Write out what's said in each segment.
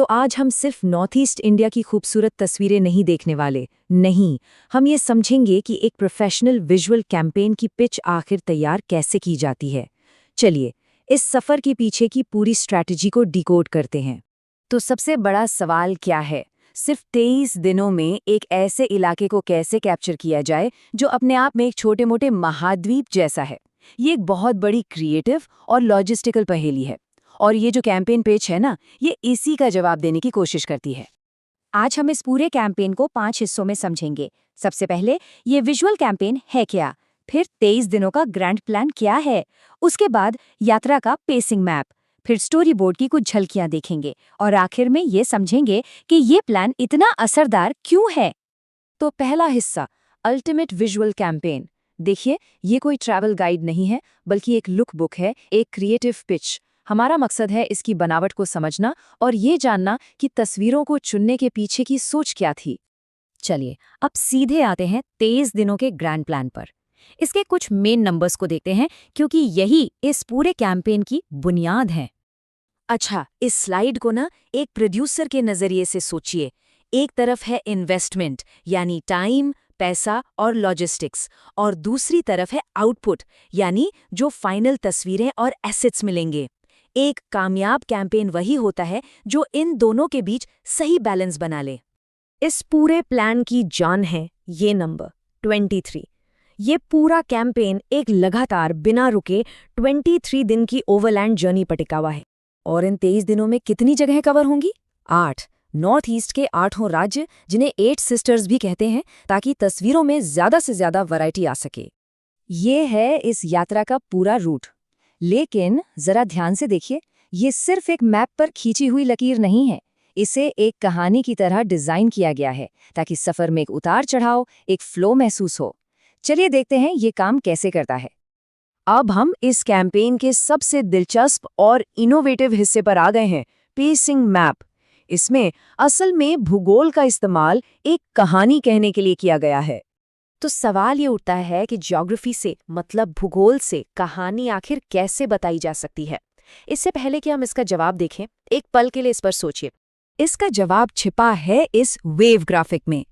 तो आज हम सिर्फ नॉर्थ ईस्ट इंडिया की खूबसूरत तस्वीरें नहीं देखने वाले, नहीं, हम ये समझेंगे कि एक प्रोफेशनल विजुअल कैंपेन की पिच आखिर तैयार कैसे की जाती है। चलिए, इस सफ़र के पीछे की पूरी स्ट्रैटेजी को डिकोड करते हैं। तो सबसे बड़ा सवाल क्या है? सिर्फ 23 दिनों में एक ऐसे इलाके को कैसे कैप्चर किया जाए जो अपने आप में एक छोटे-मोटे महाद्वीप जैसा है? ये एक बहुत बड़ी क्रिएटिव और लॉजिस्टिकल पहेली है। और ये जो कैंपेन पेज है ना, ये इसी का जवाब देने की कोशिश करती है। आज हम इस पूरे कैंपेन को 5 हिस्सों में समझेंगे। सबसे पहले, ये विजुअल कैंपेन है क्या? फिर 23 दिनों का ग्रैंड प्लान क्या है? उसके बाद यात्रा का पेसिंग मैप, फिर स्टोरी बोर्ड की कुछ झलकियां देखेंगे और आखिर में ये समझेंगे कि ये प्लान इतना असरदार क्यों है। तो पहला हिस्सा, अल्टीमेट विजुअल कैंपेन। देखिए, ये कोई ट्रैवल गाइड नहीं है, बल्कि एक लुक बुक है, एक क्रिएटिव पिच। हमारा मकसद है इसकी बनावट को समझना और ये जानना कि तस्वीरों को चुनने के पीछे की सोच क्या थी। चलिए, अब सीधे आते हैं 23 दिनों के ग्रैंड प्लान पर। इसके कुछ मेन नंबर्स को देखते हैं, क्योंकि यही इस पूरे कैंपेन की बुनियाद है। अच्छा, इस स्लाइड को ना एक प्रोड्यूसर के नजरिए से सोचिए। एक तरफ है इन्वेस्टमेंट, यानी टाइम, पैसा और लॉजिस्टिक्स, और दूसरी तरफ है आउटपुट, यानी जो फाइनल तस्वीरें और एसेट्स मिलेंगे। एक कामयाब कैंपेन वही होता है जो इन दोनों के बीच सही बैलेंस बना ले। इस पूरे प्लान की जान है ये नंबर 23। ये पूरा कैंपेन एक लगातार बिना रुके 23 दिन की ओवरलैंड जर्नी पर टिका हुआ है। और इन 23 दिनों में कितनी जगहें कवर होंगी? 8। नॉर्थ ईस्ट के 8 राज्य, जिन्हें 8 सिस्टर्स भी कहते हैं, ताकि तस्वीरों में ज्यादा से ज्यादा वैरायटी आ सके। ये है इस यात्रा का पूरा रूट। लेकिन जरा ध्यान से देखिए, ये सिर्फ एक मैप पर खींची हुई लकीर नहीं है। इसे एक कहानी की तरह डिजाइन किया गया है, ताकि सफर में एक उतार चढ़ाव, एक फ्लो महसूस हो। चलिए देखते हैं ये काम कैसे करता है। अब हम इस कैंपेन के सबसे दिलचस्प और इनोवेटिव हिस्से पर आ गए हैं, पेसिंग मैप। इसमें असल में भूगोल का इस्तेमाल एक कहानी कहने के लिए किया गया है। तो सवाल ये उठता है कि ज्योग्राफी से, मतलब भूगोल से, कहानी आखिर कैसे बताई जा सकती है। इससे पहले कि हम इसका जवाब देखें, एक पल के लिए इस पर सोचिए। इसका जवाब छिपा है इस वेव ग्राफिक में।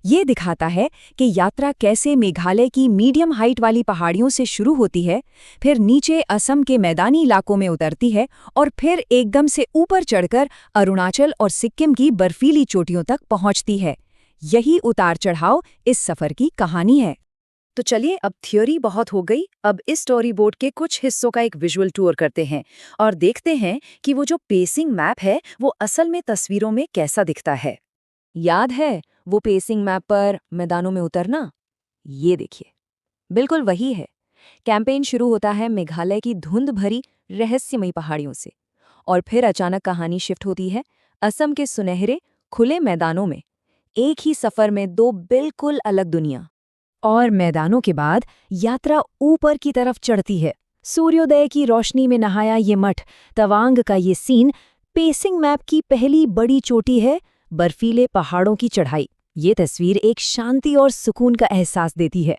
ये दिखाता है कि यात्रा कैसे मेघालय की मीडियम हाइट वाली पहाड़ियों से शुरू होती है, फिर नीचे असम के मैदानी इलाकों में उतरती है और फिर एकदम से ऊपर चढ़कर अरुणाचल और सिक्किम की बर्फीली चोटियों तक पहुंचती है। यही उतार चढ़ाव इस सफर की कहानी है। तो चलिए, अब थ्योरी बहुत हो गई, अब इस स्टोरी बोर्ड के कुछ हिस्सों का एक विजुअल टूर करते हैं और देखते हैं कि वो जो पेसिंग मैप है वो असल में तस्वीरों में कैसा दिखता है। याद है वो पेसिंग मैप पर मैदानों में उतरना? ये देखिए, बिल्कुल वही है। कैंपेन शुरू होता है मेघालय की धुंध भरी रहस्यमयी पहाड़ियों से, और फिर अचानक कहानी शिफ्ट होती है असम के सुनहरे खुले मैदानों में। एक ही सफर में दो बिल्कुल अलग दुनिया। और मैदानों के बाद यात्रा ऊपर की तरफ चढ़ती है। सूर्योदय की रोशनी में नहाया ये मठ, तवांग का ये सीन, पेसिंग मैप की पहली बड़ी चोटी है, बर्फीले पहाड़ों की चढ़ाई। ये तस्वीर एक शांति और सुकून का एहसास देती है।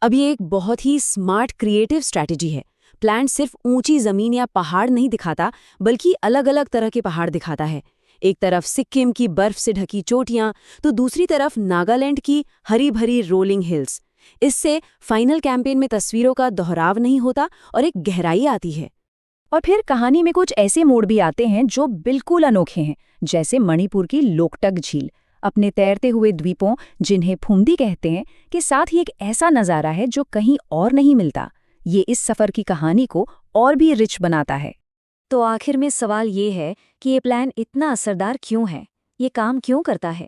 अब ये एक बहुत ही स्मार्ट क्रिएटिव स्ट्रैटेजी है। प्लान सिर्फ ऊंची जमीन या पहाड़ नहीं दिखाता, बल्कि अलग अलग तरह के पहाड़ दिखाता है। एक तरफ सिक्किम की बर्फ से ढकी चोटियां, तो दूसरी तरफ नागालैंड की हरी भरी रोलिंग हिल्स। इससे फाइनल कैंपेन में तस्वीरों का दोहराव नहीं होता और एक गहराई आती है। और फिर कहानी में कुछ ऐसे मोड़ भी आते हैं जो बिल्कुल अनोखे हैं, जैसे मणिपुर की लोकटक झील, अपने तैरते हुए द्वीपों, जिन्हें फुमदी कहते हैं, के साथ ही एक ऐसा नज़ारा है जो कहीं और नहीं मिलता। ये इस सफ़र की कहानी को और भी रिच बनाता है। तो आखिर में सवाल ये है कि ये प्लान इतना असरदार क्यों है? ये काम क्यों करता है?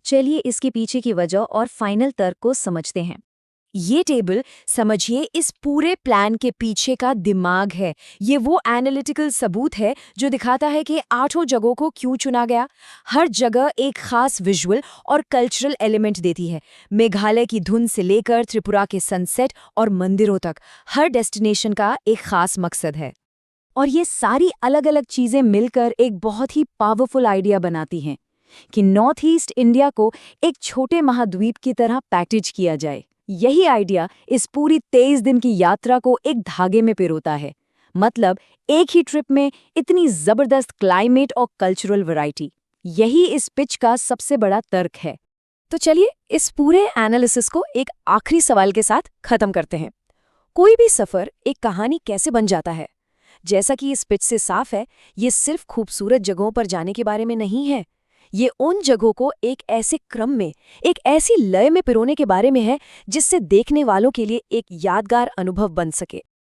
चलिए इसके पीछे की वजह और फाइनल तर्क को समझते हैं। ये टेबल, समझिए, इस पूरे प्लान के पीछे का दिमाग है। ये वो एनालिटिकल सबूत है जो दिखाता है कि 8 जगहों को क्यों चुना गया। हर जगह एक खास विजुअल और कल्चरल एलिमेंट देती है। मेघालय की धुंध से लेकर त्रिपुरा के सनसेट और मंदिरों तक, हर डेस्टिनेशन का एक खास मकसद है। और ये सारी अलग अलग चीज़ें मिलकर एक बहुत ही पावरफुल आइडिया बनाती हैं कि नॉर्थ ईस्ट इंडिया को एक छोटे महाद्वीप की तरह पैकेज किया जाए। यही आइडिया इस पूरी 23 दिन की यात्रा को एक धागे में पिरोता है। मतलब एक ही ट्रिप में इतनी जबरदस्त क्लाइमेट और कल्चरल वैरायटी। यही इस पिच का सबसे बड़ा तर्क है। तो चलिए इस पूरे एनालिसिस को एक आखिरी सवाल के साथ खत्म करते हैं। कोई भी सफर एक कहानी कैसे बन जाता है? जैसा कि इस पिच से साफ है, ये सिर्फ खूबसूरत जगहों पर जाने के बारे में नहीं है। ये उन जगहों को एक ऐसे क्रम में, एक ऐसी लय में पिरोने के बारे में है जिससे देखने वालों के लिए एक यादगार अनुभव बन सके।